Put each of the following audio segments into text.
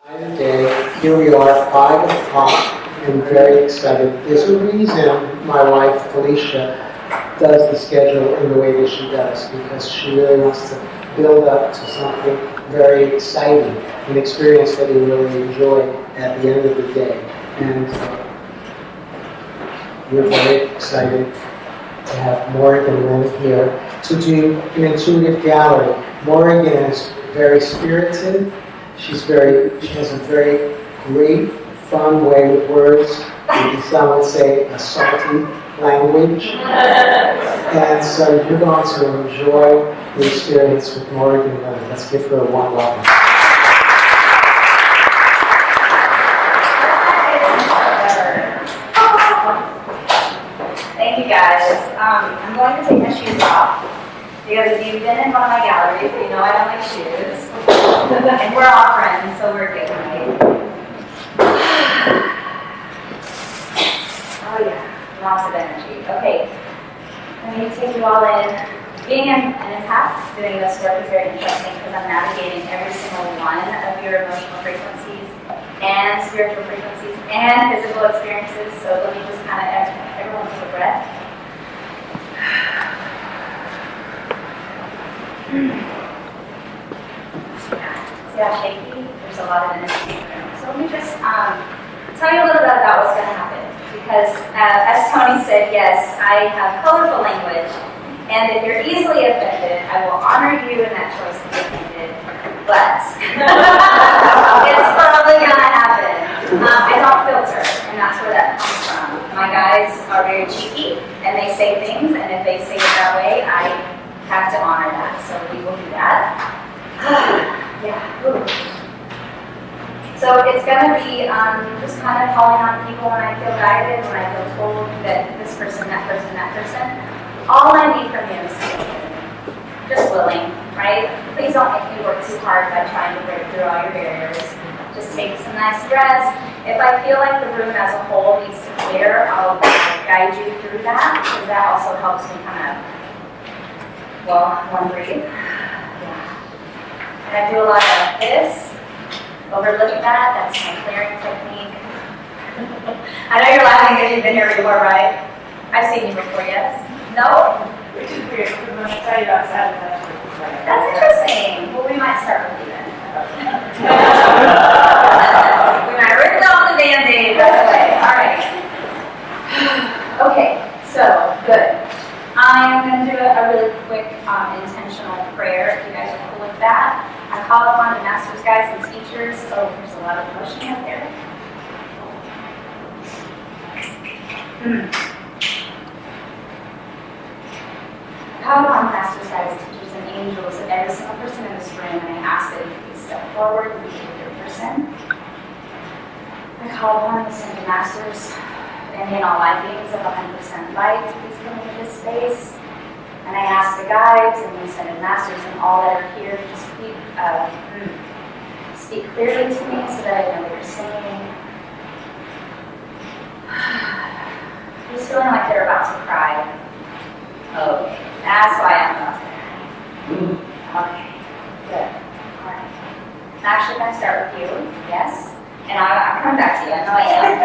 Today, here we are, 5 o'clock, and very excited. There's a reason my wife, Felicia, does the schedule in the way that she does, because she really wants to build up to something very exciting, an experience that you really enjoy at the end of the day. And we're very excited to have Morrighan Lynne here to do an intuitive gallery. Morrighan is very spirited. She has a very great, fun way with words. Maybe some would say a salty language. And so you're going to enjoy the experience with Morrighan Lynne. Let's give her a warm welcome. Thank you guys. I'm going to take my shoes off because you've been in one of my galleries, so you know I don't like shoes. And we're all friends, so we're good, right? Oh yeah, lots of energy. Okay, let me take you all in. Being an empath, doing this work is very interesting because I'm navigating every single one of your emotional frequencies and spiritual frequencies and physical experiences. So let me just kind of, everyone take a breath. See how shaky? There's a lot of energy in the room. So let me just tell you a little bit about what's going to happen. Because as Tony said, yes, I have colorful language. And if you're easily offended, I will honor you in that choice to be offended. But it's probably going to happen. I don't filter, and that's where that comes from. My guys are very cheeky, and they say things, and if they say it that way, I have to honor that. So we will do that. Yeah. Ooh. So it's going to be just kind of calling on people when I feel guided, when I feel told that this person, that person, that person. All I need from you is just willing, right? Please don't make me work too hard by trying to break through all your barriers. Just take some nice breaths. If I feel like the room as a whole needs to clear, I'll guide you through that, because that also helps me kind of, one breathe. And I do a lot of this. Overlook that. That's my clearing technique. I know you're laughing because you've been here before, right? I've seen you before, yes? No? Which is weird, because when I tell you outside of that, That's interesting. Well, we might start with you then. We might rip off the Band-Aid right away. All right. Okay, so, good. I am going to do a really quick intentional prayer, if you guys are cool with that. I call upon the masters, guides, and teachers. Oh, there's a lot of emotion out there. I call upon masters, guides, teachers, and angels of every single person in this room, and I ask that you please step forward and be your person. I call upon the ascended masters and in all light beings of 100% light to please come into this space. And I ask the guides and the ascended masters and all that are here to speak clearly to me so that I know what you're saying. Just feeling like they're about to cry. Okay, that's why I'm about to cry. Okay, good. All right. I'm actually going to start with you, yes? And I'm coming back to you, I know I am.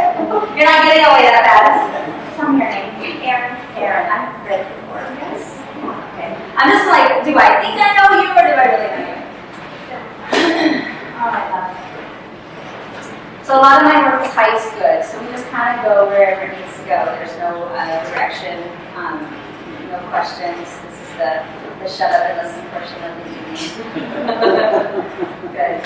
You're not getting away that fast. Tell me your name. Aaron. Aaron, I've read it before, yes? Okay. I'm just like, do I think I know you or do I really know you? Oh my God. So a lot of my work is good, so we just kind of go wherever it needs to go. There's no direction, no questions. This is the shut up and listen portion of the evening. Good.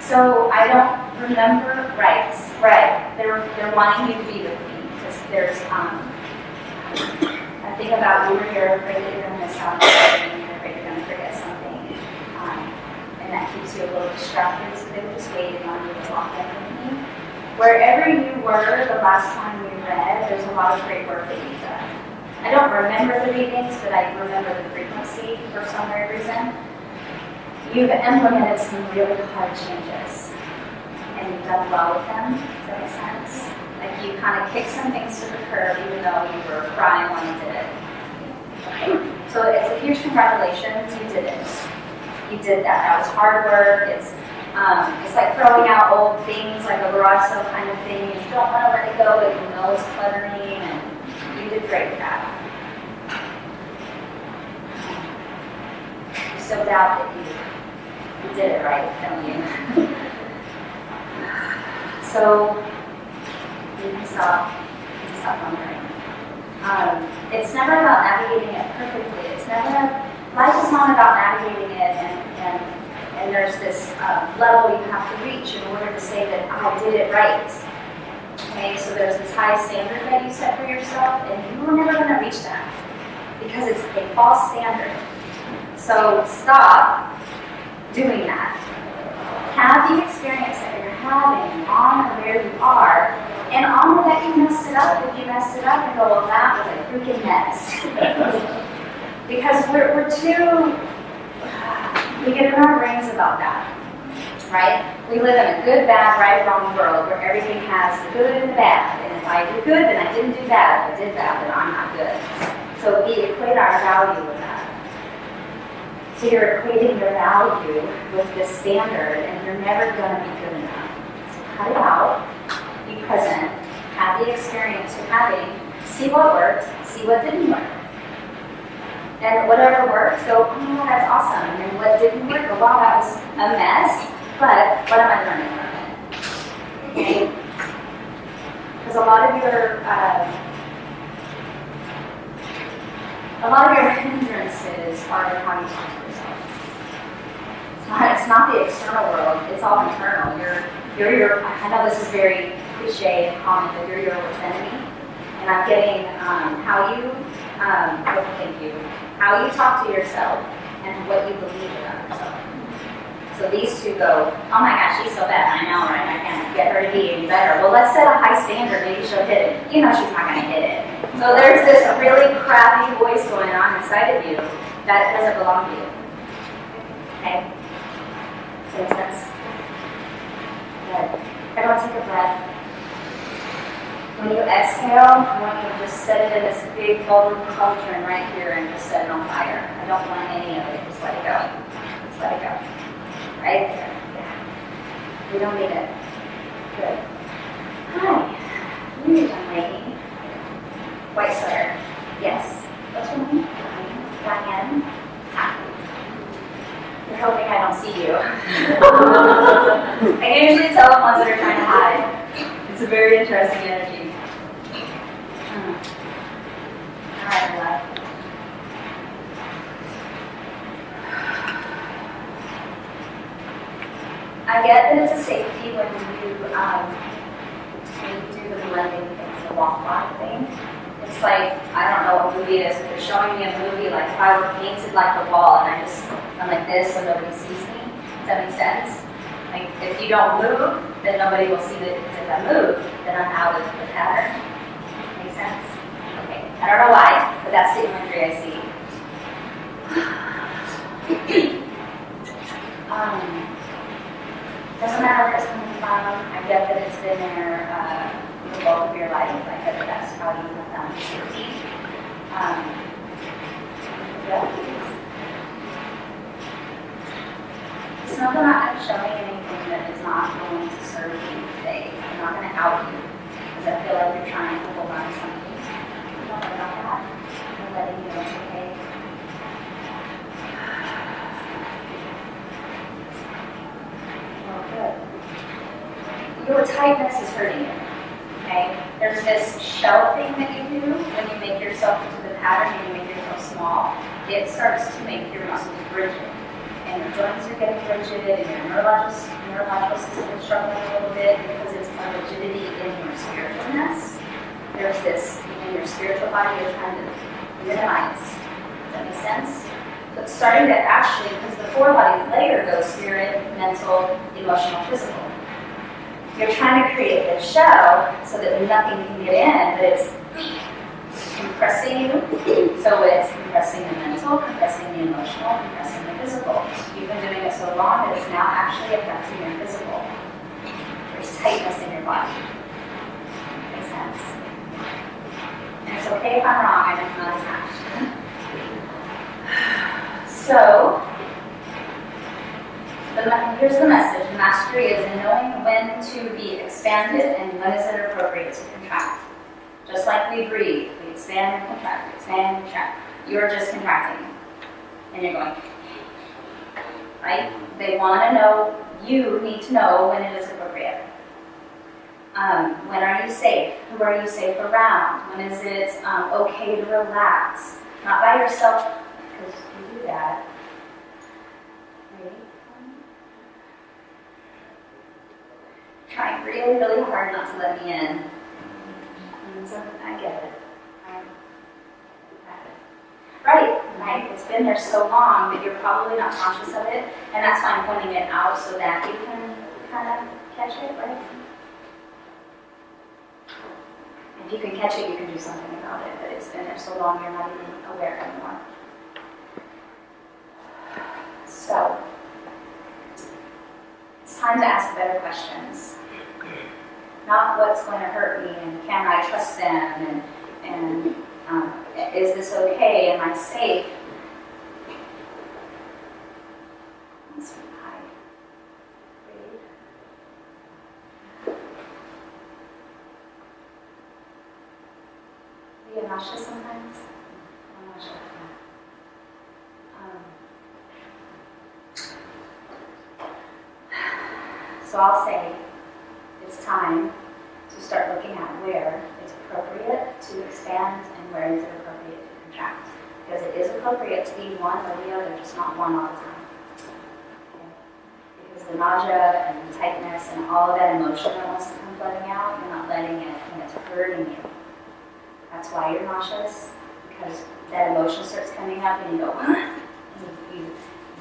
So I don't remember, right. They're wanting you to be with me because there's I think about you were here afraid that you're going to miss out on something, you're afraid you're going to forget something, and that keeps you a little distracted. So they were just waiting on you to walk in with me. Wherever you were the last time we read, there's a lot of great work that you've done. I don't remember the readings, but I remember the frequency for some weird reason. You've implemented some really hard changes, and you've done well with them. Does that make sense? Like you kind of kicked some things to the curb, even though you were crying when you did it. Okay, so it's a huge congratulations, you did it. You did that. That was hard work. It's like throwing out old things, like a garage sale kind of thing. You don't want to let it go, but you know it's cluttering, and you did great with that. You still doubt that you did it right, don't you? So you can stop wondering. It's never about navigating it perfectly. Life is not about navigating it and there's this level you have to reach in order to say that I did it right. Okay, so there's this high standard that you set for yourself, and you are never going to reach that because it's a false standard. So stop doing that. Have the experience that you're having, honor where you are, and honor that you messed it up if you messed it up, and go, well, that was a freaking mess. Because we're too, we get in our brains about that, right? We live in a good, bad, right, wrong world where everything has the good and the bad. And if I do good, then I didn't do bad. If I did bad, then I'm not good. So we equate our value with that. So you're equating your value with this standard, and you're never going to be good enough. So cut it out, be present, have the experience you're having, see what worked, see what didn't work. And whatever worked, go, oh, that's awesome. And then what didn't work, go, wow, that was a mess, but what am I learning from it? Okay? Because a lot of your hindrances are how you talk to yourself. It's not the external world, it's all internal. I know this is very cliche and common, but you're your worst enemy. And I'm getting how you talk to yourself and what you believe about yourself. So these two go, oh my gosh, she's so bad, I know, right? I can't get her to be any better. Well, let's set a high standard, maybe she'll hit it. You know she's not going to hit it. So there's this really crappy voice going on inside of you that doesn't belong to you. Okay? Does that make sense? Good. Everyone take a breath. When you exhale, I want you to just set it in this big golden cauldron right here and just set it on fire. I don't want any of it. Just let it go. Just let it go. Right there. Yeah. We don't need it. Good. Hi. You young lady. White sweater. Yes. What's your name? Diane. You're hoping I don't see you. I usually tell the ones that are trying to hide. It's a very interesting energy. All right, love. I get that it's a safety when you do the blending thing, the walk by thing. It's like, I don't know what movie it is, but they're showing me a movie like if I were painted like the wall and I'm like this so nobody sees me. Does that make sense? Like if you don't move, then nobody will see that because if I move, then I'm out of the pattern. Make sense? Okay. I don't know why, but that's the imagery I see. Doesn't matter where it's coming from. I get that it's been there the bulk of your life. I get that that's how you have done safety. It's not that I'm showing anything that is not going to serve you today. I'm not going to out you because I feel like you're trying to hold on to something. You don't know about that. I'm letting you know it's okay. Good. Your tightness is hurting you. Okay? There's this shell thing that you do when you make yourself into the pattern and you make yourself small. It starts to make your muscles rigid. And your joints are getting rigid and your neurological system is struggling a little bit because it's a rigidity in your spiritualness. There's this in your spiritual body you're trying to minimize. Does that make sense? But starting to actually, because the four-body layer goes spirit, mental, emotional, physical. You're trying to create this shell so that nothing can get in, but it's compressing you. So it's compressing the mental, compressing the emotional, compressing the physical. You've been doing it so long that it's now actually affecting your physical. There's tightness in your body. Makes sense? And it's okay if I'm wrong, I'm not attached. So, here's the message. Mastery is in knowing when to be expanded and when is it appropriate to contract. Just like we breathe, we expand and contract, expand and contract. You're just contracting. And you're going, right? They want to know, you need to know when it is appropriate. When are you safe? Who are you safe around? When is it okay to relax? Not by yourself, because you do that. Right? Trying really, really hard not to let me in. And so I get it. Right. It's been there so long that you're probably not conscious of it, and that's why I'm pointing it out so that you can kind of catch it, right? If you can catch it, you can do something about it, but it's been there so long you're not even aware anymore. So, it's time to ask better questions. Not what's going to hurt me, and can I trust them, and is this okay? Am I safe? Let's hide. Breathe. Do you get nauseous sometimes? I'm not sure. So I'll say it's time to start looking at where it's appropriate to expand and where is it appropriate to contract. Because it is appropriate to be one or the other, just not one all the time. Okay? Because the nausea and the tightness and all of that emotion that wants to come flooding out, you're not letting it, and it's hurting you. That's why you're nauseous, because that emotion starts coming up and you go, you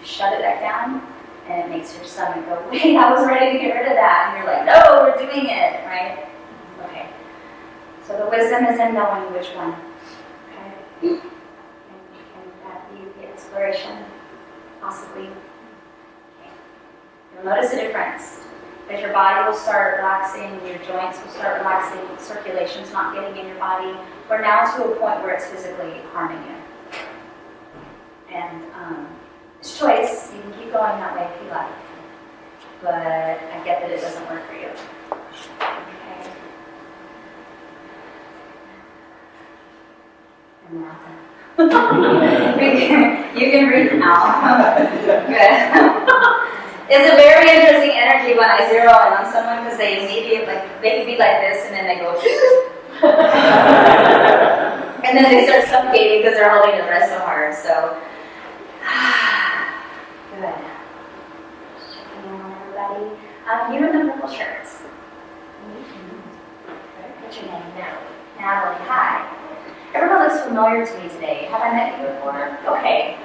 shut it back down, and it makes your stomach go, wait, I was ready to get rid of that. And you're like, no, we're doing it, right? Okay. So the wisdom is in knowing which one. Okay? Can that be the exploration? Possibly. Okay. You'll notice a difference. That your body will start relaxing, your joints will start relaxing, circulation's not getting in your body. We're now to a point where it's physically harming you. And it's choice. You can keep going that way if you like. But I get that it doesn't work for you. Okay. And now you can read now. Good. It's a very interesting energy when I zero in on someone because they immediately, they can be like this and then they go, and then they start suffocating because they're holding their breath so hard. So, good. Just checking in on everybody. You in the purple shirts. What's your name? Natalie. Hi. Everyone looks familiar to me today. Have I met you before? Okay.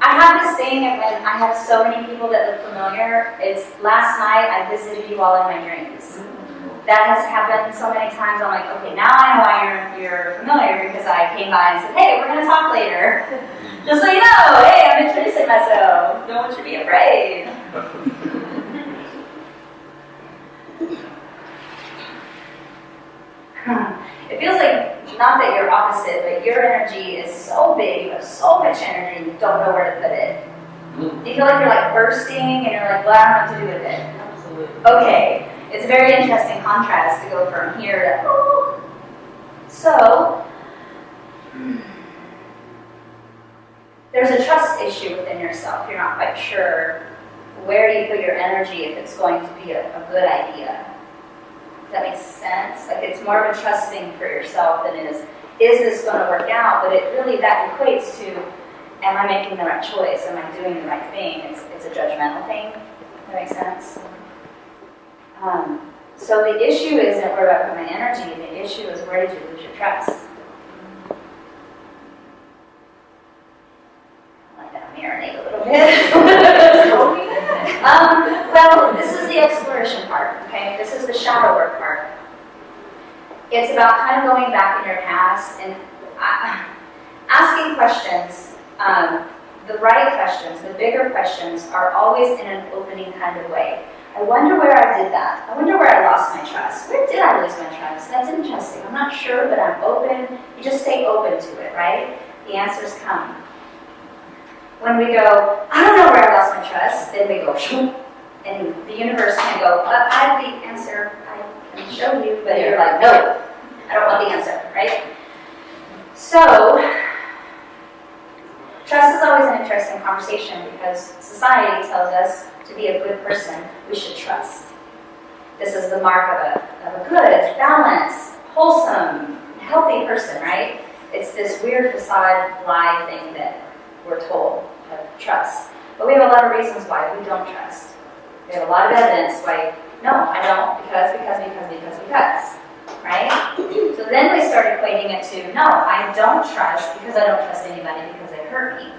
I have this thing when I have so many people that look familiar. It's last night I visited you all in my dreams. That has happened so many times. I'm like, okay, now I know why you're familiar because I came by and said, hey, we're going to talk later. Just so you know, hey, I'm introducing myself. No one should be afraid. It feels like, not that you're opposite, but your energy is so big, you have so much energy, you don't know where to put it. You feel like you're like bursting, and you're like, well, I don't know what to do with it. Absolutely. Okay, it's a very interesting contrast to go from here to, oh. So, there's a trust issue within yourself. You're not quite sure where do you put your energy if it's going to be a good idea. Does that make sense? Like it's more of a trust thing for yourself than it is this going to work out? But it really, that equates to, am I making the right choice? Am I doing the right thing? It's a judgmental thing. Does that make sense? So the issue isn't where do I put my energy, the issue is where did you lose your trust? I like that marinate a little bit. Well, this is the exploration part, okay? This is the shadow work part. It's about kind of going back in your past and asking questions. The right questions, the bigger questions, are always in an opening kind of way. I wonder where I did that. I wonder where I lost my trust. Where did I lose my trust? That's interesting. I'm not sure, but I'm open. You just stay open to it, right? The answers come. When we go, I don't know where I lost my trust, then we go, shoop, and the universe can go, but I have the answer, I can show you, but you're like, no, I don't want the answer, right? So, trust is always an interesting conversation because society tells us to be a good person, we should trust. This is the mark of a good, balanced, wholesome, healthy person, right? It's this weird facade lie thing that we're told of trust. But we have a lot of reasons why we don't trust. We have a lot of evidence why, no, I don't, because, right? So then we start equating it to, no, I don't trust because I don't trust anybody because they hurt me.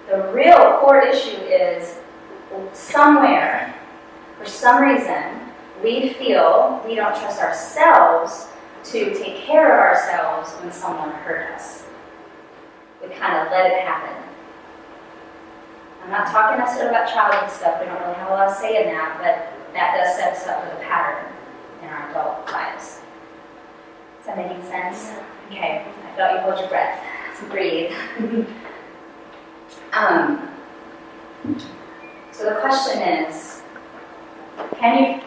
The real core issue is somewhere, for some reason, we feel we don't trust ourselves to take care of ourselves when someone hurt us. We kind of let it happen. I'm not talking necessarily about childhood stuff, we don't really have a lot to say in that, but that does set us up with a pattern in our adult lives. Is that making sense? Okay, I felt you hold your breath. So breathe. So the question is, can you,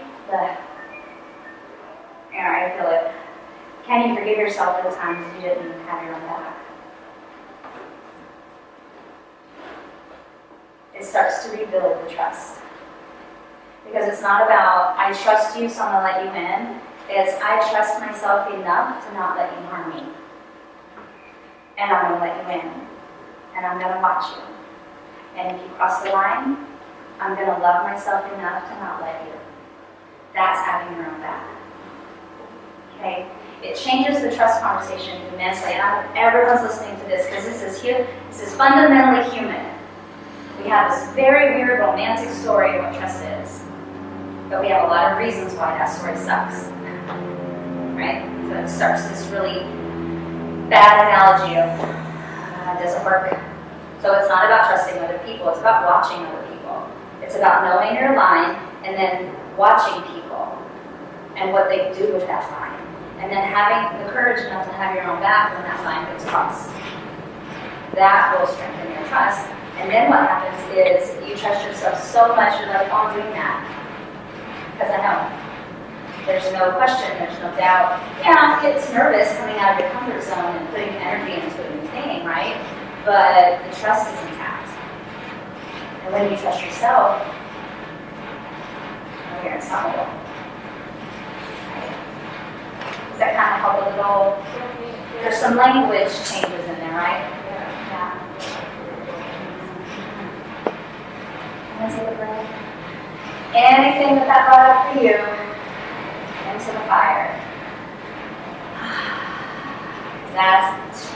I feel it. Can you forgive yourself for the times you didn't have your own back? It starts to rebuild the trust. Because it's not about, I trust you, so I'm going to let you in. It's, I trust myself enough to not let you harm me. And I'm going to let you in. And I'm going to watch you. And if you cross the line, I'm going to love myself enough to not let you. That's having your own back. Okay? It changes the trust conversation immensely. And I hope everyone's listening to this because this is fundamentally human. We have this very weird romantic story of what trust is. But we have a lot of reasons why that story sucks. Right? So it starts this really bad analogy of it doesn't work. So it's not about trusting other people, it's about watching other people. It's about knowing your line and then watching people and what they do with that line. And then having the courage enough to have your own back when that line gets crossed. That will strengthen your trust. And then what happens is you trust yourself so much, you're like, oh, I'm doing that. Because I know. There's no question, there's no doubt. Yeah, it's nervous coming out of your comfort zone and putting energy into a new thing, right? But the trust is intact. And when you trust yourself, you're unstoppable. Right? Does that kind of help a little? There's some language changes in there, right? Yeah. I'm going to take a breath. Anything that brought up for you, into the fire.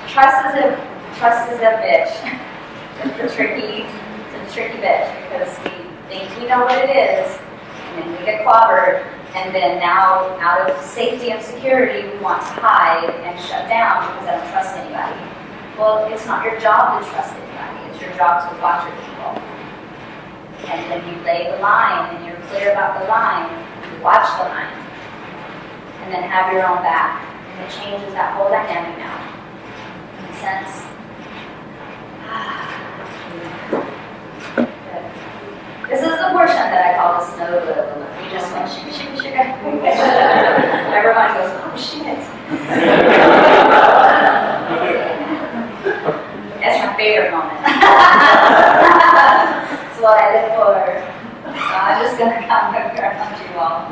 Trust is a bitch. It's a tricky bitch because we think we know what it is, and then we get clobbered, and then now out of safety and security we want to hide and shut down because I don't trust anybody. Well, it's not your job to trust anybody. It's your job to watch your people. And when you lay the line and you're clear about the line, you watch the line. And then have your own back. And it changes that whole dynamic now. Makes sense? Good. This is the portion that I call the snow globe. You just went shika shika shika. Everyone goes, oh shit. That's my favorite moment. That's what I live for. So I'm just gonna come around you all.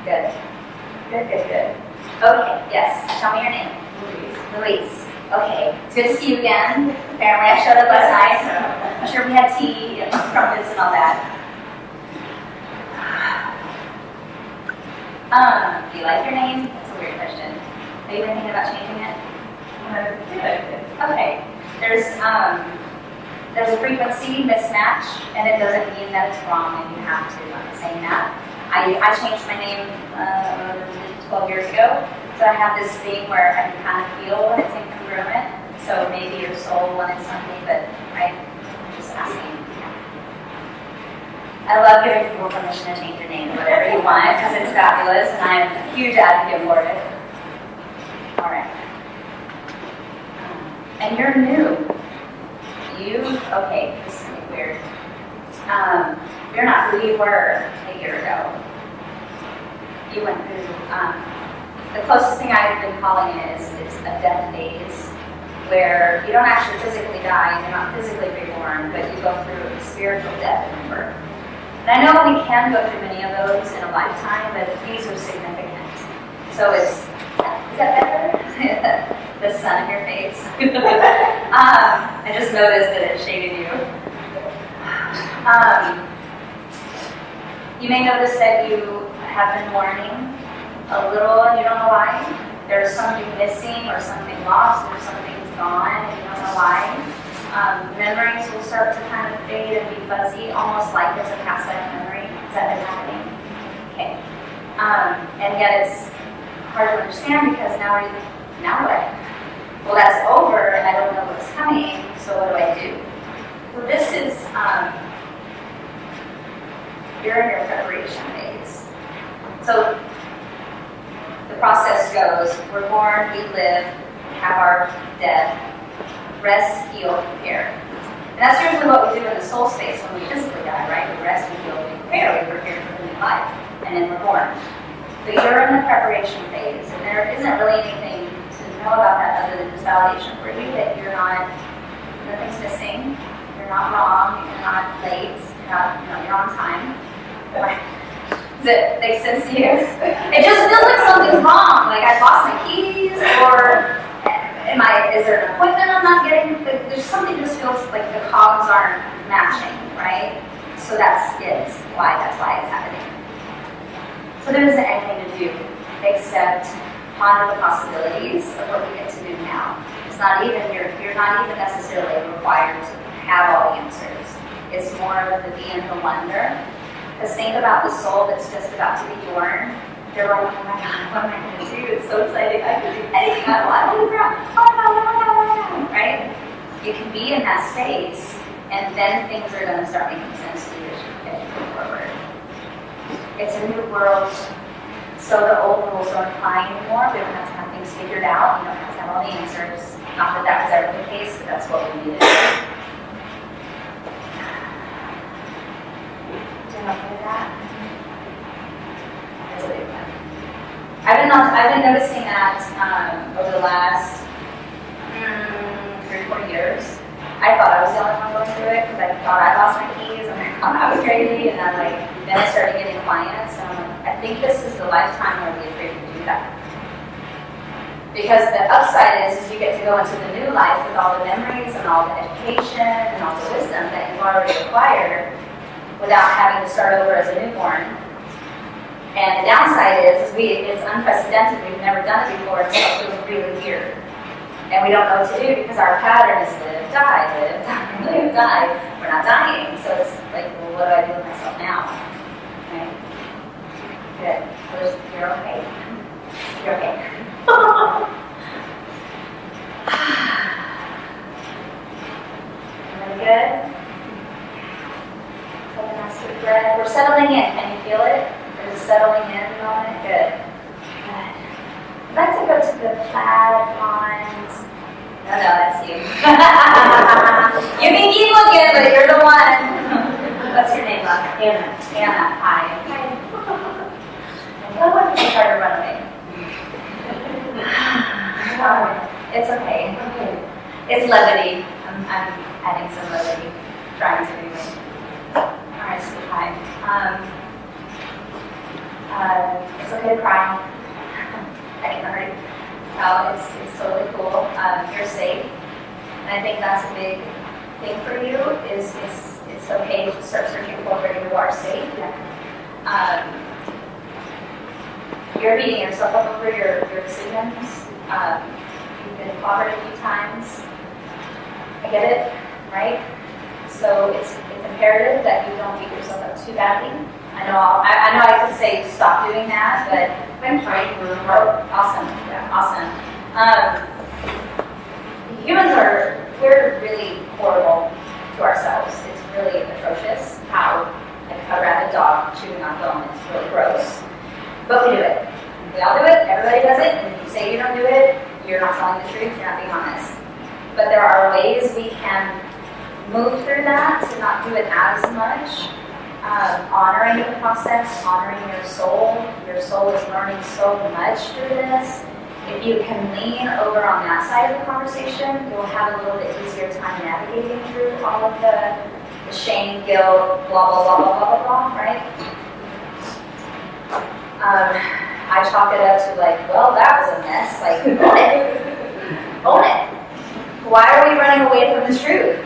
Good. Okay, yes. Tell me your name. Louise. Okay. It's good to see you again. Apparently I showed up last night. I'm sure we had tea and crumpets and all that. Do you like your name? That's a weird question. Are you thinking about changing it? Okay. There's a frequency mismatch, and it doesn't mean that it's wrong and you have to. I'm not saying that. I changed my name 12 years ago, so I have this thing where I can kind of feel when it's incongruent. So maybe your soul wanted something, but I'm just asking. I love giving people permission to change their name, whatever you want, because it's fabulous, and I'm a huge advocate for it. All right. and you're new. Okay, this is gonna be weird. You're not who you were a year ago. You went through, the closest thing I've been calling it is it's a death phase, where you don't actually physically die, you're not physically reborn, but you go through a spiritual death and rebirth. And I know we can go through many of those in a lifetime, but these are significant. So is that better? The sun in your face. I just noticed that it shaded you. You may notice that you have been mourning a little and you don't know why. There's something missing or something lost or something's gone and you don't know why. Memories will start to kind of fade and be fuzzy, almost like it's a past life memory. Is that been happening? Okay. And yet it's hard to understand because now what? Well, that's over and I don't know what's coming, so what do I do? So this is, you're in your preparation phase. So the process goes, we're born, we live, have our death, rest, heal, prepare. And that's usually what we do in the soul space when we physically die, right? We rest, we heal, we prepare, we prepare for the new life, and then we're born. But you're in the preparation phase, and there isn't really anything to know about that other than just validation for you that you're not, nothing's missing, you're not wrong, you're not late, you're on time. Does it make sense to you? It just feels like something's wrong, like I lost my keys, or is there an appointment I'm not getting? There's something just feels like the cogs aren't matching, right? So that's it, that's why it's happening. So there isn't anything to do except ponder the possibilities of what we get to do now. It's not even, you're not even necessarily required to have all the answers. It's more of the be and the wonder. Because think about the soul that's just about to be born. They're like, oh my God, what am I going to do? It's so exciting. I can do anything I want. Holy crap. Oh my God. Right? You can be in that space, and then things are going to start making sense to you as you move forward. It's a new world, so the old rules don't apply anymore. We don't have to have things figured out. We don't have to have all the answers. Not that that was ever the case, but that's what we needed. Okay, that. That's a big one. I've been noticing that over the last 3-4 years. I thought I was the only one going through it because I thought I lost my keys and I thought I was crazy, and then I started getting clients, and I'm like, I think this is the lifetime where we're afraid to do that. Because the upside is you get to go into the new life with all the memories and all the education and all the wisdom that you've already acquired, without having to start over as a newborn. And the downside is it's unprecedented. We've never done it before, so it feels really weird. And we don't know what to do because our pattern is live, die, live, die, live, die. We're not dying. So it's like, well, what do I do with myself now? Right? Good. You're okay. You're okay. Everybody good? Take a nice deep breath. We're settling in. Can you feel it? There's a settling in moment. Good. Good. I'd like to go to the plaid blonde. No, that's you. You can keep looking, but you're the one. What's your name, love? Anna. Anna. Hi. I love when people try to run away. It's okay. It's levity. I'm adding some levity. Trying to anyway. Alright, so hi. It's okay to cry. I can hurt. It's totally cool. You're safe. And I think that's a big thing for you is it's okay to start searching for where you are safe. You're beating yourself up over your decisions. You've been clobbered a few times. I get it, right? So it's imperative that you don't beat yourself up too badly. I know I could say stop doing that, but I'm trying to. Oh, awesome, yeah, awesome. Humans we're really horrible to ourselves. It's really atrocious how like a rabid dog chewing on bone. It's really gross, but we do it. We all do it. Everybody does it. And if you say you don't do it, you're not telling the truth. You're not being honest. But there are ways we can move through that to not do it as much. Honoring the process, honoring your soul. Your soul is learning so much through this. If you can lean over on that side of the conversation, you'll have a little bit easier time navigating through all of the shame, guilt, blah, blah, blah, blah, blah, blah, blah, right? I chalk it up to like, well, that was a mess. Like, own it. Own it. Why are we running away from the truth?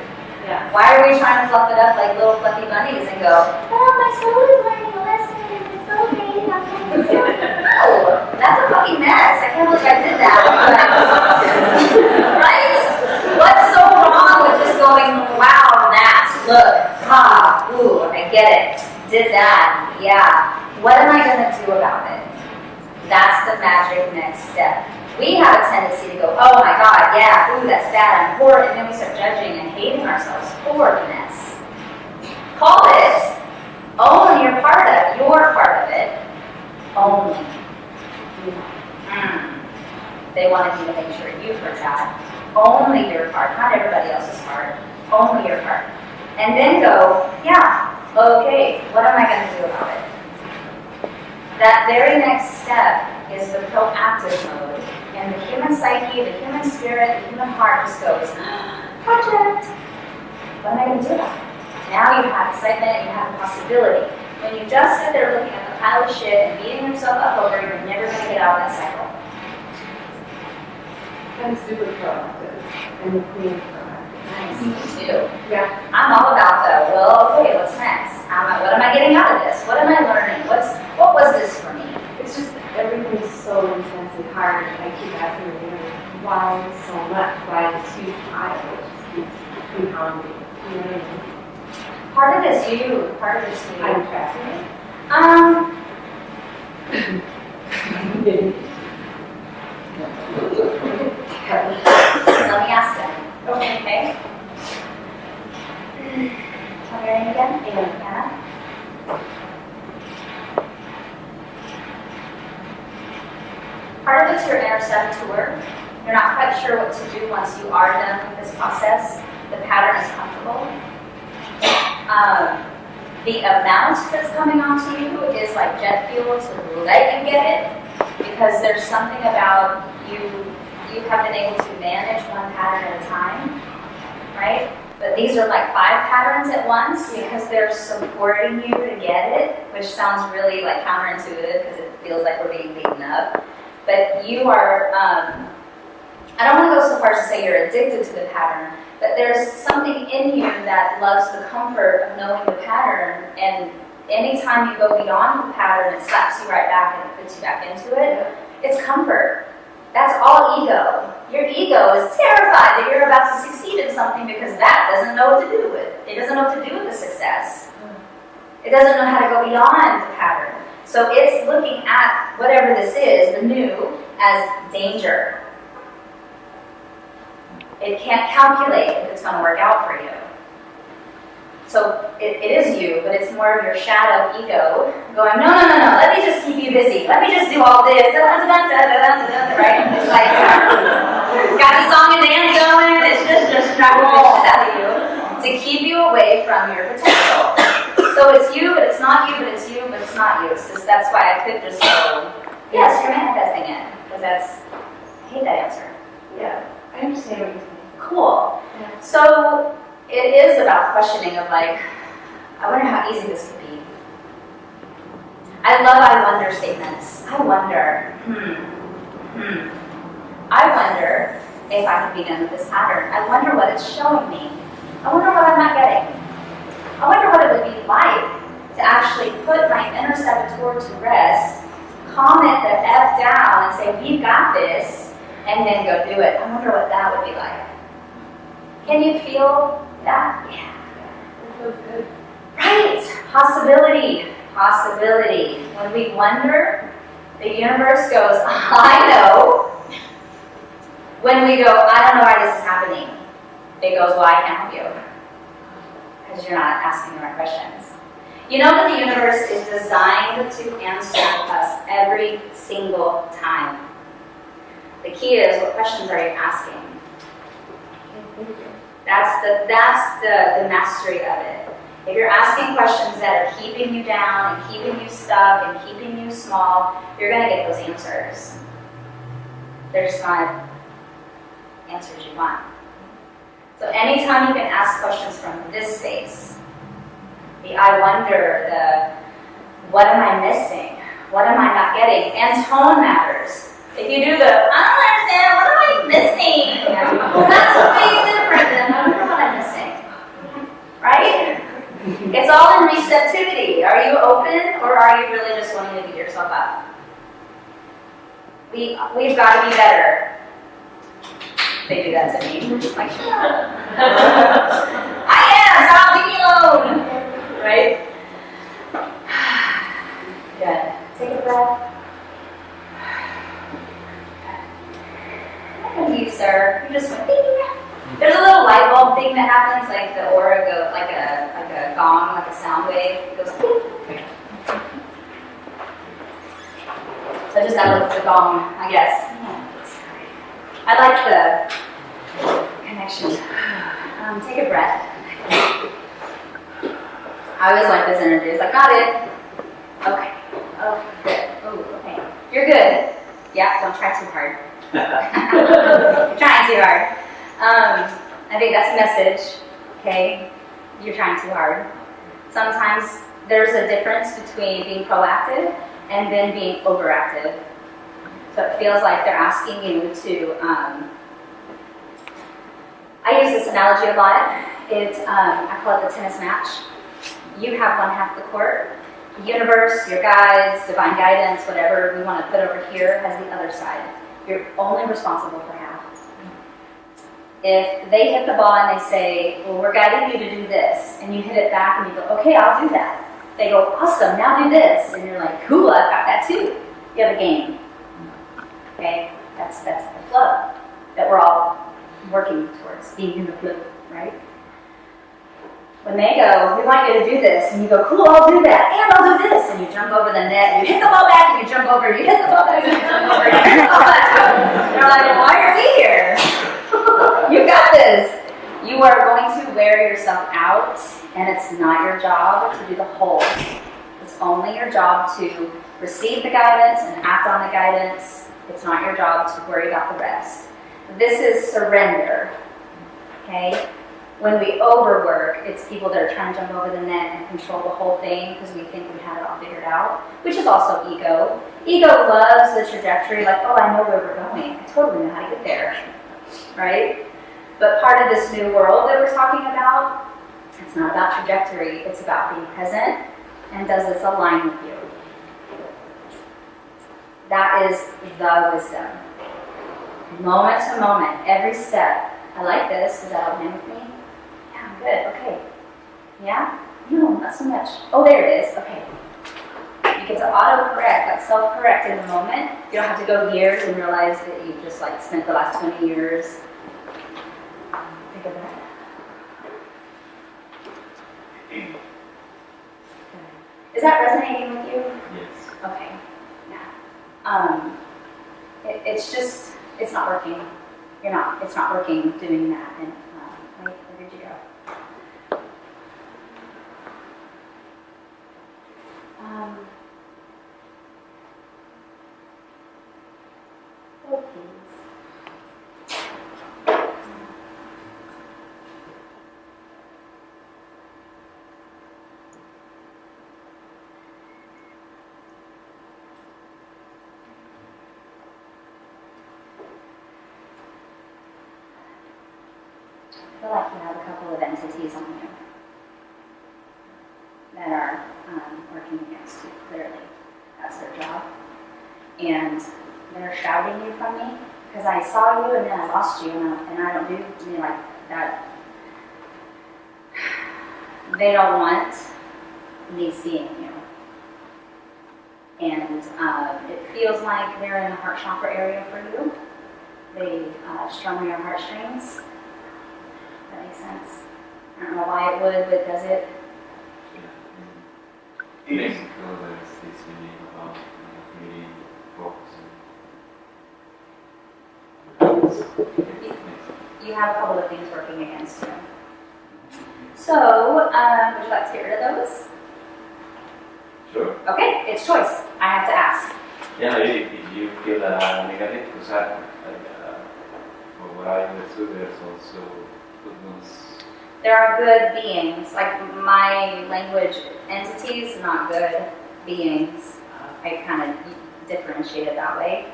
Yeah. Why are we trying to fluff it up like little fluffy bunnies and go, oh, my soul is learning a lesson. It's so great. No, that's a fucking mess. I can't believe I did that. Right? What's so wrong with just going, wow, that, look, ooh, I get it. Did that, yeah. What am I going to do about it? That's the magic next step. We have a tendency to go, oh my God, yeah, ooh, that's bad, I'm poor, and then we start judging and hating ourselves for the mess. Call it, own your part of it, only. They wanted you to make sure you heard that. Only your part, not everybody else's part, only your part. And then go, yeah, okay, what am I going to do about it? That very next step is the proactive mode. And the human psyche, the human spirit, the human heart just goes, project! What am I going to do about it? Now you have excitement, you have a possibility. When you just sit there looking at the pile of shit and beating yourself up over, you're never going to get out of that cycle. I'm super proactive and the queen proactive. Nice, me too. Yeah. I'm all about the, well, okay, what's next? What am I getting out of this? What am I learning? What was this for me? It's just everything's so intensely hard. I keep asking myself, why so much? Why this huge pile? It just keeps compounding. You know what I mean? Part of it's you. Part of it's you. I'm fascinated. Let me ask them. Okay. Tell your name again? Anna. Part of it's your inner saboteur. You're not quite sure what to do once you are done with this process. The pattern is comfortable. The amount that's coming onto you is like jet fuel to let you get it, because there's something about you have been able to manage one pattern at a time, right? But these are like 5 patterns at once because they're supporting you to get it, which sounds really like counterintuitive because it feels like we're being beaten up. But you are, I don't want to go so far as to say you're addicted to the pattern, but there's something in you that loves the comfort of knowing the pattern, and anytime you go beyond the pattern, it slaps you right back and it puts you back into it. It's comfort. That's all ego. Your ego is terrified that you're about to succeed in something because that doesn't know what to do with it. It doesn't know what to do with the success. It doesn't know how to go beyond the pattern. So it's looking at whatever this is, the new, as danger. It can't calculate if it's going to work out for you. So it is you, but it's more of your shadow ego going, no, let me just keep you busy. Let me just do all this. Right? It's like, it's got a song and dance going. It's just distracting the shit out of you to keep you away from your potential. So it's you, but it's not you, but it's you, but it's not you. It's just, that's why I could just go, yes, you're manifesting it. Because I hate that answer. Yeah, I understand what you're saying. Cool. Yeah. So it is about questioning of like, I wonder how easy this could be. I love I wonder statements. I wonder, I wonder if I could be done with this pattern. I wonder what it's showing me. I wonder what I'm not getting. I wonder what it would be like to actually put my inner saboteur to rest, calm it the F down and say, we've got this, and then go do it. I wonder what that would be like. Can you feel that? Yeah. It feels good. Right. Possibility. When we wonder, the universe goes, I know. When we go, I don't know why this is happening, it goes, well, I can't help you. Because you're not asking the right questions. You know that the universe is designed to answer us every single time. The key is, what questions are you asking? That's the mastery of it. If you're asking questions that are keeping you down and keeping you stuck and keeping you small, you're going to get those answers. They're just not answers you want. So anytime you can ask questions from this space, the I wonder, the what am I missing? What am I not getting? And tone matters. If you do the, I don't understand, what am I missing? Well, that's way different than I wonder what I'm missing. Right? It's all in receptivity. Are you open or are you really just wanting to beat yourself up? We've got to be better. They do that to me. Like, shut up. I am, stop, leave me alone. Right? Good. Take a breath. What do you, sir? You just went ding. There's a little light bulb thing that happens, like the aura goes, like a gong, like a sound wave. It goes ding. So I just got to look at the gong, I guess. I like the connection. Take a breath. I always like this energy. It's like, got it. Okay. Oh, good. Oh, okay. You're good. Yeah, don't try too hard. You're trying too hard. I think that's a message. Okay? You're trying too hard. Sometimes there's a difference between being proactive and then being overactive. So it feels like they're asking you to, I use this analogy a lot. I call it the tennis match. You have one half the court. The universe, your guides, divine guidance, whatever we want to put over here has the other side. You're only responsible for half. If they hit the ball and they say, well, we're guiding you to do this, and you hit it back and you go, okay, I'll do that. They go, awesome, now do this. And you're like, cool, I've got that too. You have a game. Okay? That's the flow that we're all working towards, being in the flow, right? When they go, we want you to do this, and you go, cool, I'll do that, and I'll do this, and you jump over the net, and you hit the ball back, and you jump over, you hit the ball back, and you jump over, and you hit the ball back. They're like, why are we here? You got this. You are going to wear yourself out, and it's not your job to do the whole. It's only your job to receive the guidance and act on the guidance. It's not your job to worry about the rest. This is surrender. Okay? When we overwork, it's people that are trying to jump over the net and control the whole thing because we think we have it all figured out, which is also ego. Ego loves the trajectory, like, oh, I know where we're going. I totally know how to get there, right? But part of this new world that we're talking about, it's not about trajectory. It's about being present, and does this align with you? That is the wisdom. Moment to moment, every step. I like this. Does that align with me? Good, okay. Yeah? No, not so much. Oh, there it is. Okay. You get to auto-correct, like self-correct in the moment. You don't have to go years and realize that you just like spent the last 20 years. Think of that. Is that resonating with you? Yes. Okay. Yeah. It's just, it's not working. It's not working doing that. And where did you go? Oh, please. I feel like you have a couple of entities on you that are working against you, clearly. That's their job. And they're shouting you from me because I saw you and then I lost you, and I don't do like that. They don't want me seeing you. And it feels like they're in the heart chakra area for you. They strum your heartstrings. That makes sense. I don't know why it would, but does it? Yeah. Makes me feel like it's really about really focusing. You you have a couple of things working against you. So, would you like to get rid of those? Sure. Okay, it's choice. I have to ask. Yeah, if you feel negative, because from what I understood, there's also good ones. There are good beings, like my language entities, not good beings. I kind of differentiate it that way.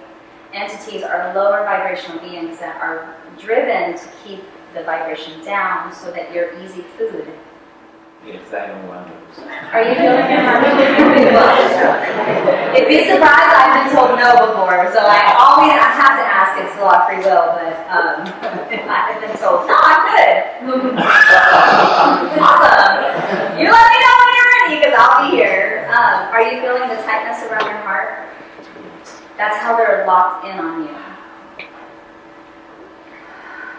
Entities are lower vibrational beings that are driven to keep the vibration down so that you're easy food. Yes, I don't want those. Are you feeling your You'd be surprised, I've been told no before, so I have to ask, it's the law of free will, but I've been told, no, I'm good. Awesome. You let me know when you're ready, because I'll be here. Are you feeling the tightness around your heart? That's how they're locked in on you.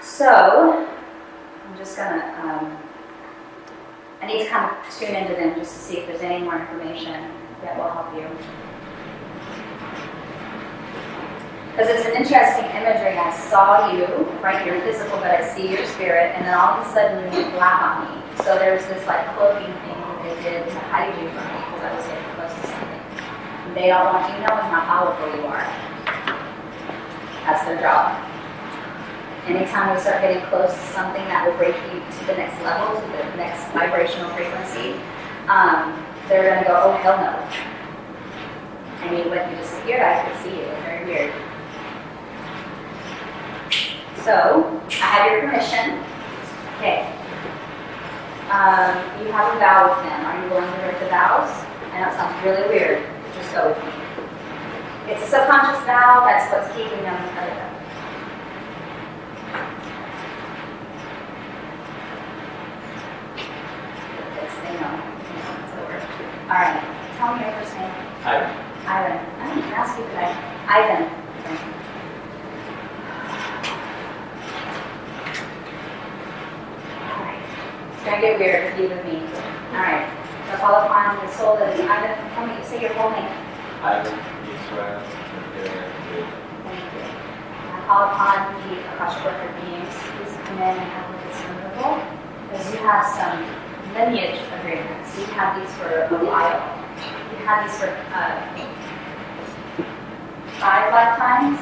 So, I'm just gonna, I need to kind of tune into them just to see if there's any more information that will help you. Because it's an interesting imagery. I saw you, right, you're physical, but I see your spirit, and then all of a sudden you went black on me. So there's this like cloaking thing that they did to hide you from me because I was getting close to something. And they don't want you knowing how powerful you are. That's their job. Anytime we start getting close to something that will break you to the next level, to the next vibrational frequency, they're going to go, oh, hell no. And when you disappeared, I could see you. Very weird. So, I have your permission. Okay. You have a vow with him. Are you willing to break the vows? I know it sounds really weird. Just go with me. It's a subconscious vow. That's what's keeping them out of them. All right. Tell me your first name. Ivan. Ivan. I didn't ask you today. Ivan. All right. It's gonna get weird with you and me. All right. So call upon the soul that is Ivan. Tell me. Say your whole name. Ivan, Israel, Thank you. I call upon the Akashic Record beings. Please come in and have a look at some removal, because you have some lineage agreements. You've had these for a while. You've had these for 5 lifetimes.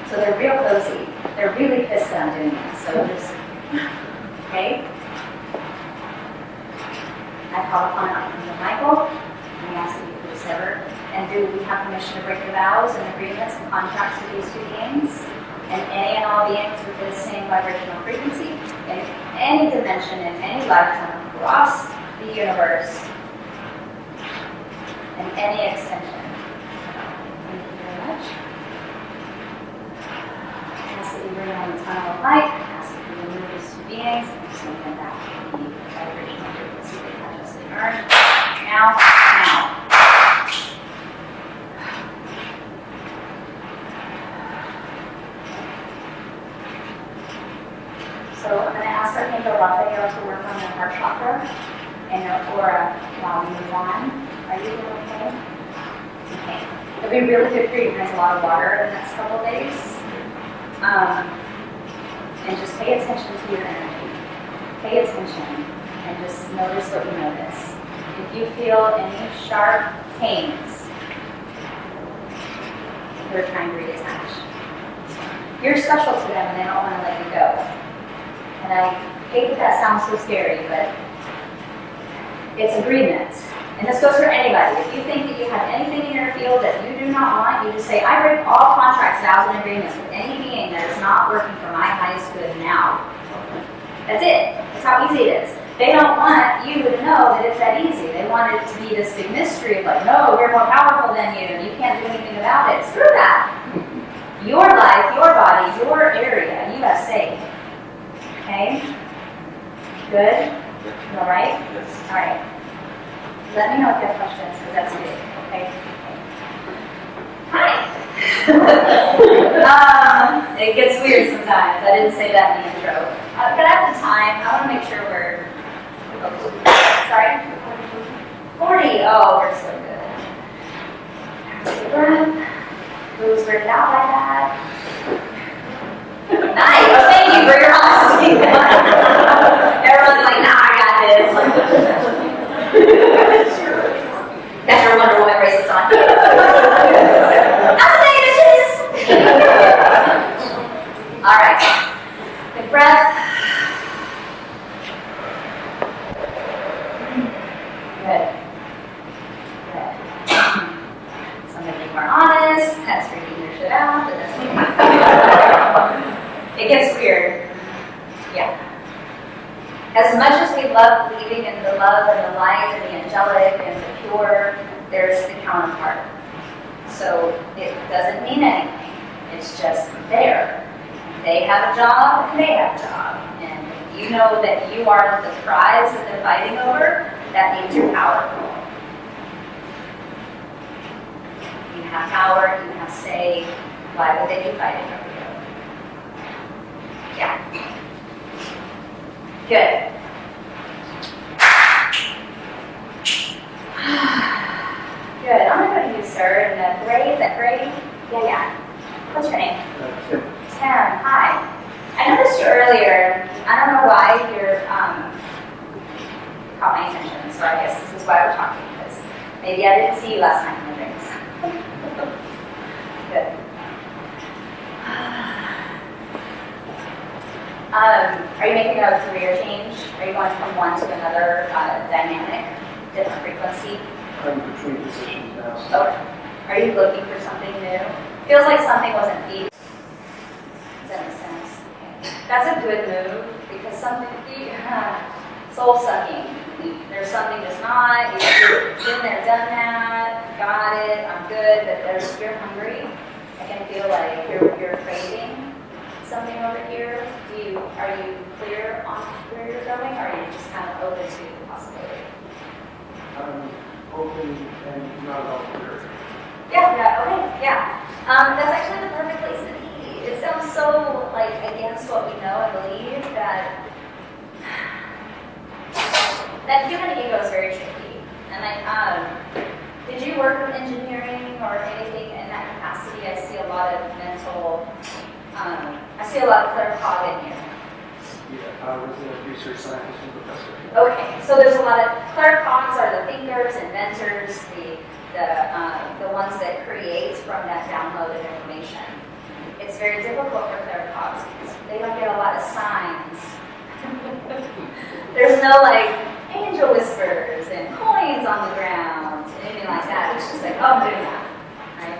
So they're real cozy. They're really pissed that I'm doing this. So just, okay? I call upon Archangel Michael, and we ask that you please sever. And do we have permission to break the vows and agreements and contracts with these two beings? And any and all beings with the same vibrational frequency in any dimension, in any lifetime, across the universe, in any extension. Thank you very much. I ask that you bring on the tunnel of light. I ask that you remove these two beings and just make them back to the vibrational frequency they have just earned. Now. So I'm going to ask Archangel Raphael to work on your heart chakra and your aura while we move on. Are you doing okay? Okay. It'll be really good for you. There's a lot of water in the next couple of days. And just pay attention to your energy. Pay attention and just notice what you notice. If you feel any sharp pains, they're trying to reattach. You're special to them and they don't want to let you go. And I hate that sounds so scary, but it's agreement. And this goes for anybody. If you think that you have anything in your field that you do not want, you just say, I break all contracts, vows, and agreements with any being that is not working for my highest good now. That's it. That's how easy it is. They don't want you to know that it's that easy. They want it to be this big mystery of like, no, we're more powerful than you, and you can't do anything about it. Screw that. Your life, your body, your area, you have say. Okay? Good? All right? Yes. All right. Let me know if you have questions, because that's big. Okay? Hi! It gets weird sometimes. I didn't say that in the intro. But at the time, I want to make sure we're... Sorry? 40. Oh, we're so good. Take a breath. Who's weirded out by that? Nice. Oh, thank you for your honesty. It gets weird. Yeah. As much as we love believing in the love and the light and the angelic and the pure, there's the counterpart. So it doesn't mean anything. It's just there. They have a job and they have a job. And you know that you are the prize that they're fighting over, that means you're powerful. You have power, you have say. Why would they be fighting over you? Yeah. Good. Good. I'm going to go to you, sir. And Gray, is that Gray? Yeah. What's your name? Tim. Tim. Hi. I noticed you earlier. I don't know why you're caught my attention, so I guess this is why we're talking, because maybe I didn't see you last night in the drinks. Good. Are you making a career change? Are you going from one to another dynamic, different frequency? I'm between positions now. So Oh, are you looking for something new? Feels like something wasn't feeding. Does that make sense? Okay. That's a good move because something, soul sucking. There's something just not. You've been there, done that. Got it. I'm good. But you're hungry. I can feel like you're craving something over here. Are you clear on where you're going, or are you just kind of open to the possibility? I'm open and not all clear. Yeah, okay, yeah. That's actually the perfect place to be. It sounds so like against what we know and believe that human ego is very tricky. And did you work with engineering or anything in that capacity? I see a lot of mental, I see a lot of claircog in you. Yeah, I was a research scientist and professor. Okay, so there's a lot of claircogs are the thinkers, inventors, the ones that create from that downloaded information. It's very difficult for claircogs because they don't get a lot of signs. There's no like angel whispers and coins on the ground, anything like that. It's just like, oh, I'm doing that, right?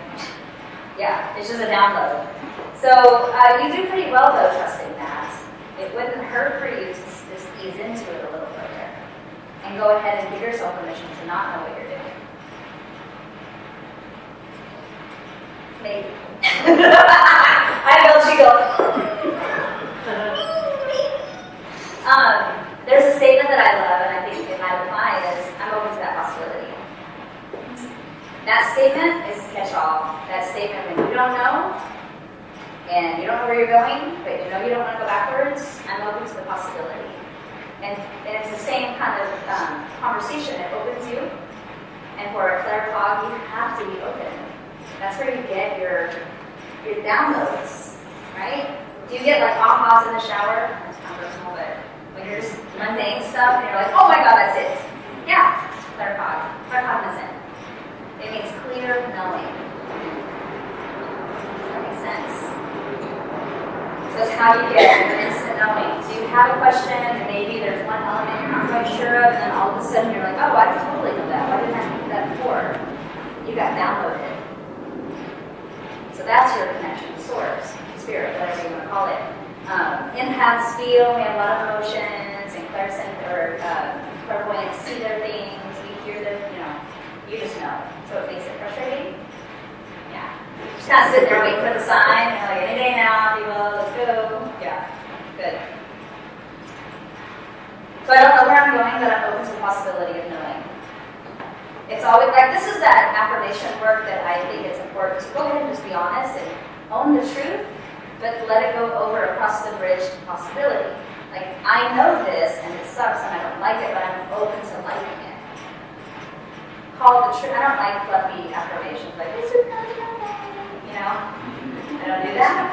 Yeah, it's just a download. So you do pretty well though, trusting that. It wouldn't hurt for you to just ease into it a little further and go ahead and give yourself permission to not know what you're doing. Maybe. I know she goes. There's a statement that I love, and I think it might apply, is I'm open to that possibility. That statement is catch-all. That statement when you don't know, and you don't know where you're going, but you know you don't want to go backwards, I'm open to the possibility. And it's the same kind of conversation. It opens you. And for a claircog, you have to be open. That's where you get your downloads, right? Do you get like ahas in the shower? That's kind of personal, but when you're just mundane stuff and you're like, oh my god, that's it. Yeah, claircog. Claircognizant. It means clear knowing. That makes sense. So it's how you get your instant knowing. So you have a question and maybe there's one element you're not quite sure of, and then all of a sudden you're like, oh, I totally know that. Why didn't I think of that before? You got downloaded. So that's your connection to source, spirit, whatever you want to call it. Empaths feel, we have a lot of emotions, and clairvoyants see their things, we hear their, you just know. So it makes it frustrating. Yeah. Just kind of sitting there waiting for the sign, and you're like, any day now, people, let's go. Yeah, good. So I don't know where I'm going, but I'm open to the possibility of knowing. It's always like, this is that affirmation work that I think it's important to go ahead and just be honest and own the truth, but let it go over across the bridge to possibility. Like, I know this and it sucks and I don't like it, but I'm open to liking it. Call the truth. I don't like fluffy affirmations like, this is not I don't do that.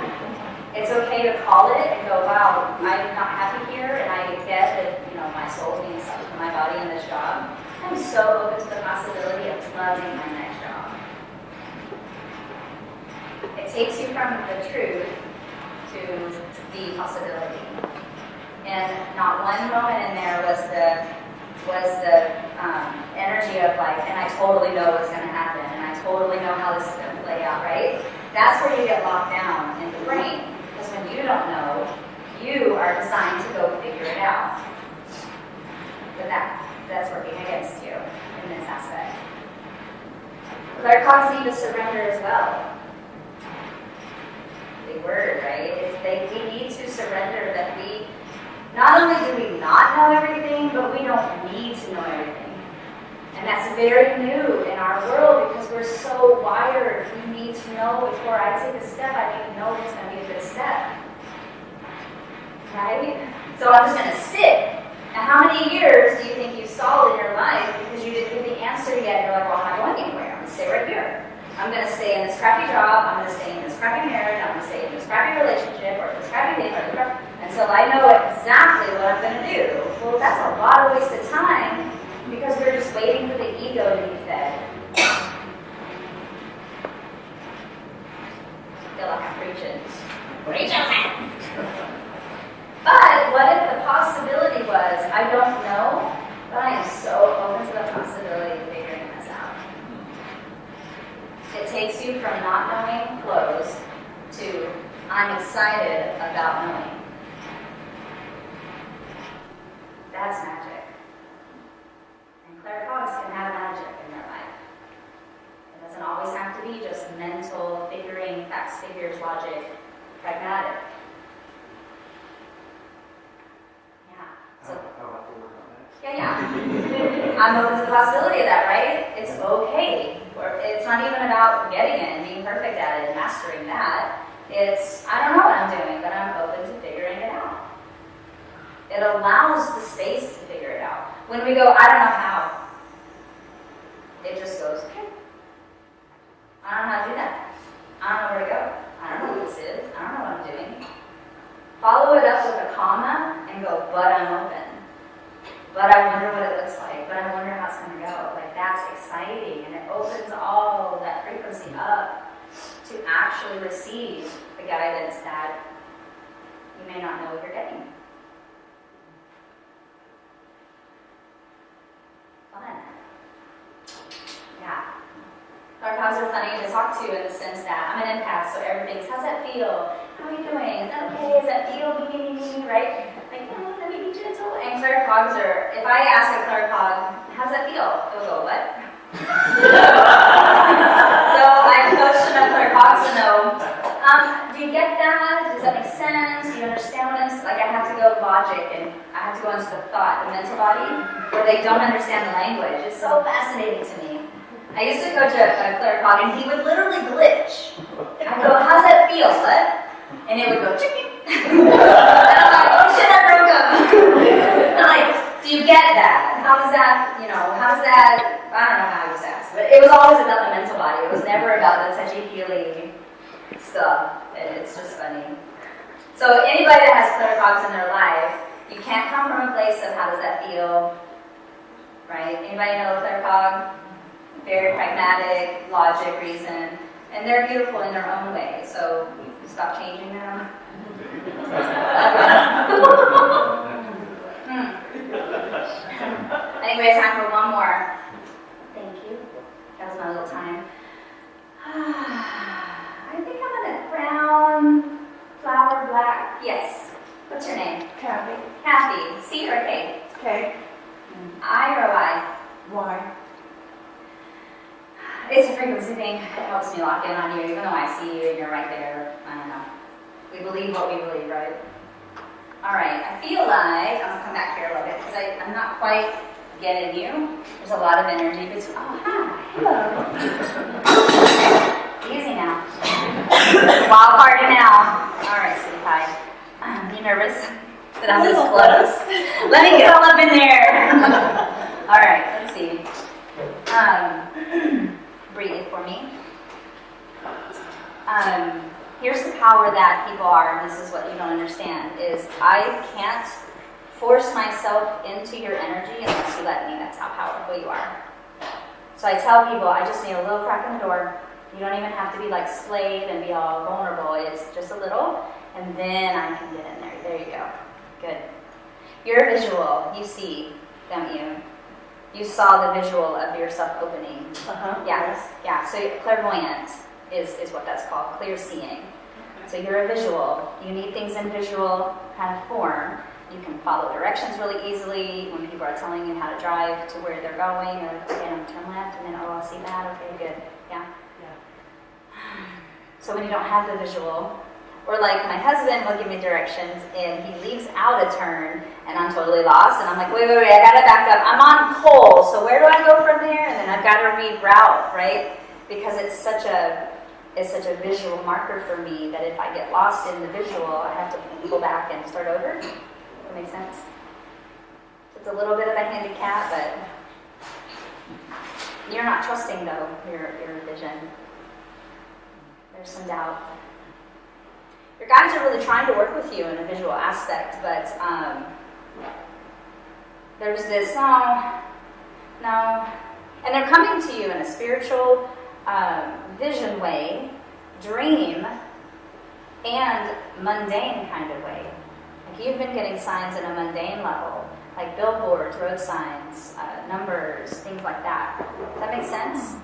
It's okay to call it and go, wow, I'm not happy here, and I get that, my soul's being sucked from my body in this job. I'm so open to the possibility of loving my next job. It takes you from the truth to the possibility. And not one moment in there was the energy of like, and I totally know what's going to happen, and I totally know how this is going to play out, right? That's where you get locked down in the brain. Because when you don't know, are designed to go figure it out. But that's working against you in this aspect. Claircognizance need to surrender as well. Big word, right? We need to surrender that we, not only do we not know everything, but we don't need to know everything. And that's very new in our world because we're so wired. We need to know before I take a step, I need to know if it's going to be a good step. Right? So I'm just going to sit. And how many years do you think you stalled in your life because you didn't get the answer yet? You're like, well, I'm not going anywhere. I'm going to stay right here. I'm going to stay in this crappy job. I'm going to stay in this crappy marriage. I'm going to stay in this crappy relationship or this crappy thing until I know exactly what I'm going to do. Well, that's a lot of wasted time because we're just waiting for the ego to be fed. I feel like I'm preaching. Preaching, man! But what if the possibility was, I don't know, but I am so open to the possibility of figuring this out. It takes you from not knowing flows to I'm excited about knowing. That's magic. And claircognizance can have magic in their life. It doesn't always have to be just mental, figuring, facts, figures, logic, pragmatic. So, yeah. I'm open to the possibility of that, right? It's okay. It's not even about getting it and being perfect at it and mastering that. It's, I don't know what I'm doing, but I'm open to figuring it out. It allows the space to figure it out. When we go, I don't know how, it just goes, okay. I don't know how to do that. I don't know where to go. I don't know what this is. I don't know what I'm doing. Follow it up with a comma and go, but I'm open. But I wonder what it looks like. But I wonder how it's going to go. Like, that's exciting. And it opens all that frequency up to actually receive the guidance that you may not know what you're getting. Fun. Yeah. Claircognizants are funny to talk to in the sense that I'm an empath, so everything's, how's that feel? How are you doing? Is that okay? Is that feel? Me, right? Like, oh, let me be gentle. And claircogs are, if I ask a claircog, how's that feel? They'll go, what? So I coach enough claircogs to know, do you get that? Does that make sense? Do you understand what I'm saying? Like, I have to go logic and I have to go into the thought, the mental body, where they don't understand the language. It's so fascinating to me. I used to coach a claircog, and he would literally glitch. I'd go, how's that feel? What? And it would go, chicken. And I'm like, oh shit, I broke up. I'm like, do you get that? How is that, how's that? I don't know how I was asked. But it was always about the mental body. It was never about the touchy-feely stuff. It's just funny. So anybody that has claircogs in their life, you can't come from a place of how does that feel, right? Anybody know a claircog? Very pragmatic, logic, reason, and they're beautiful in their own way. So stop changing them. Anyway, time for one more. Thank you. That was my little time. I think I'm in a brown, flower, black. Yes. What's your name? Kathy. Kathy. C or K? K. I or Y? Y. It's a frequency thing. It helps me lock in on you, even though I see you and you're right there. I don't know. We believe what we believe, right? All right. I feel like I'm gonna come back here a little bit because I'm not quite getting you. There's a lot of energy between. Oh, hi. Hello. Easy now. Wild party now. All right, sweetie pie. You nervous that I'm this close? Let me get all up in there. All right. Let's see. Breathe for me. Here's the power that people are, and this is what you don't understand, is I can't force myself into your energy unless you let me. That's how powerful you are. So I tell people, I just need a little crack in the door. You don't even have to be like splayed and be all vulnerable. It's just a little, and then I can get in there. There you go. Good. You're visual. You see, don't you? You saw the visual of yourself opening. Uh-huh. Yes. Yeah. So clairvoyant is what that's called. Clear seeing. So you're a visual. You need things in visual kind of form. You can follow directions really easily when people are telling you how to drive to where they're going, or again, turn left, and then, oh, I see that, okay, good, yeah? So when you don't have the visual, or like my husband will give me directions and he leaves out a turn and I'm totally lost and I'm like, wait, I gotta back up. I'm on pole, so where do I go from there? And then I've got to reroute, right? Because it's such a visual marker for me that if I get lost in the visual, I have to go back and start over. That makes sense? It's a little bit of a handicap, but you're not trusting though, your vision. There's some doubt. Your guides are really trying to work with you in a visual aspect, but there's this, no, and they're coming to you in a spiritual vision way, dream, and mundane kind of way. Like you've been getting signs in a mundane level, like billboards, road signs, numbers, things like that. Does that make sense?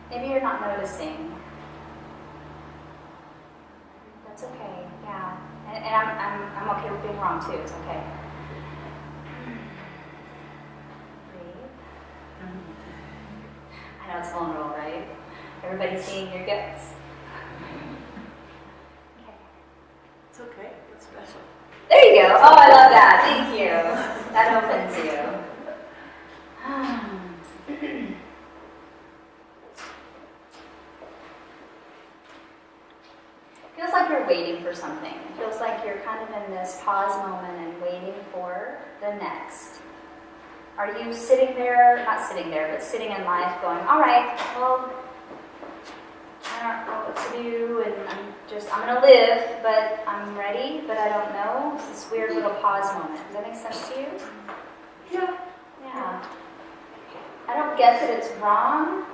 Maybe you're not noticing. That's okay, yeah. And I'm okay with being wrong too, it's okay. Breathe. I know it's vulnerable, right? Everybody's seeing your guts. Okay. It's okay. It's special. There you go. Oh, I love that. Thank you. That opens you. Feels like you're waiting for something. It feels like you're kind of in this pause moment and waiting for the next. Are you sitting there, not sitting there, but sitting in life going, all right, well, I don't know what to do, and I'm going to live, but I'm ready, but I don't know. It's this weird little pause moment. Does that make sense to you? Yeah. Yeah. I don't get that it's wrong,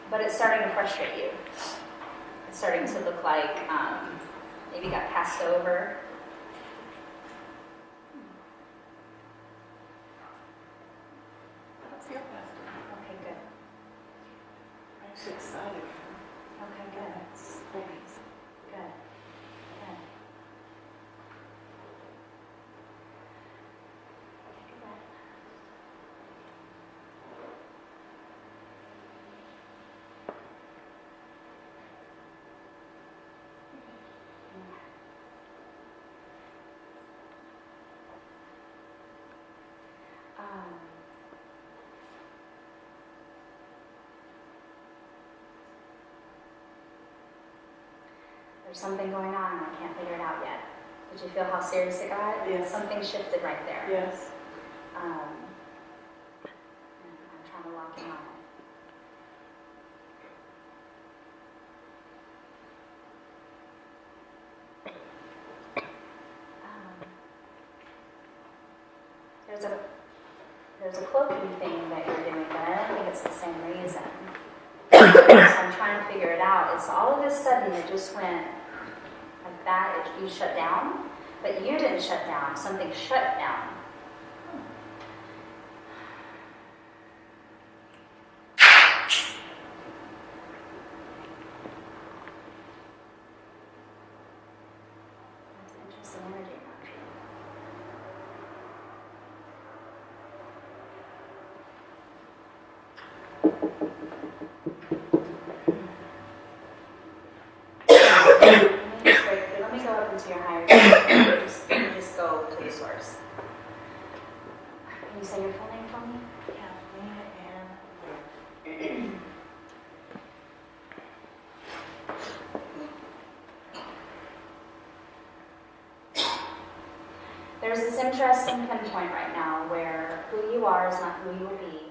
but it's starting to frustrate you. It's starting to look like maybe you got passed over. I don't feel bad. Okay, good. I'm actually excited. Okay, good. Thanks. Good. Good. Take a breath. There's something going on and I can't figure it out yet. Did you feel how serious it got? Yes. Something shifted right there. Yes. I'm trying to lock in on it. There's a cloaking thing that you're doing, but I don't think it's the same reason. So I'm trying to figure it out. It's all of a sudden it just went like that. You shut down, but you didn't shut down. Something shut down. That's an interesting energy. Let me go up into your higher self. Let me just go to the source. Can you say your full name for me? There's this interesting pinpoint right now where who you are is not who you will be.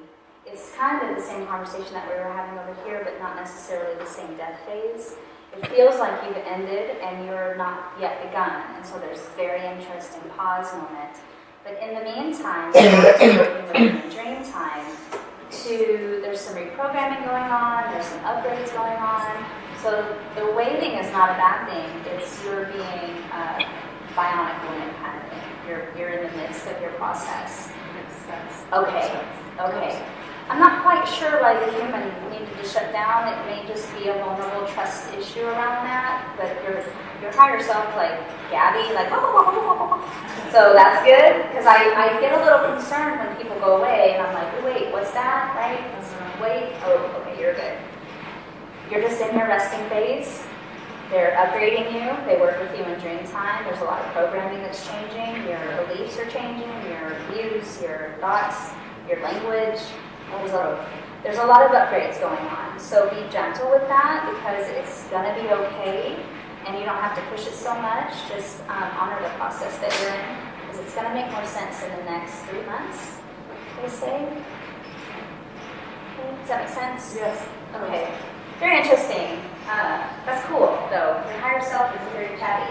It's kind of the same conversation that we were having over here, but not necessarily the same death phase. It feels like you've ended and you're not yet begun, and so there's this very interesting pause moment. But in the meantime, you're working within the dream time. There's some reprogramming going on, there's some upgrades going on. So the waiting is not a bad thing. It's you're being bionic woman kind of thing. You're in the midst of your process. Okay. I'm not quite sure why the human needed to shut down. It may just be a vulnerable trust issue around that, but your higher self, like Gabby, like, so that's good, because I get a little concerned when people go away, and I'm like, wait, what's that, right? Wait, oh, okay, you're good. You're just in your resting phase. They're upgrading you. They work with you in dream time. There's a lot of programming that's changing. Your beliefs are changing, your views, your thoughts, your language. There's a lot of upgrades going on. So be gentle with that, because it's going to be okay, and you don't have to push it so much. Just honor the process that you're in, because it's going to make more sense in the next 3 months, they say. Okay, does that make sense? Yes. Okay. Very interesting. That's cool, though. Your higher self is very chatty.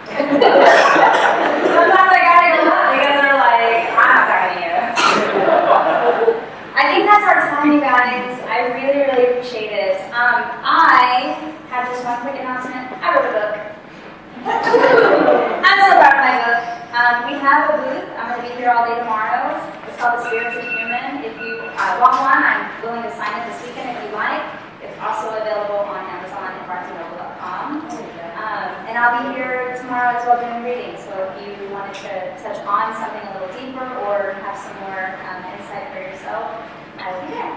Sometimes I gotta go up because they're like, I'm not talking to you. I think that's our time, you guys. I really, really appreciate it. I have just one quick announcement. I wrote a book. I'm so proud of my book. We have a booth. I'm going to be here all day tomorrow. It's called The Spirits of Human. If you want one, I'm willing to sign it this weekend if you like. It's also available on Amazon and BarnesandNoble.com. And I'll be here tomorrow as well doing readings. So if you wanted to touch on something a little deeper or have some more insight for yourself, I will be there.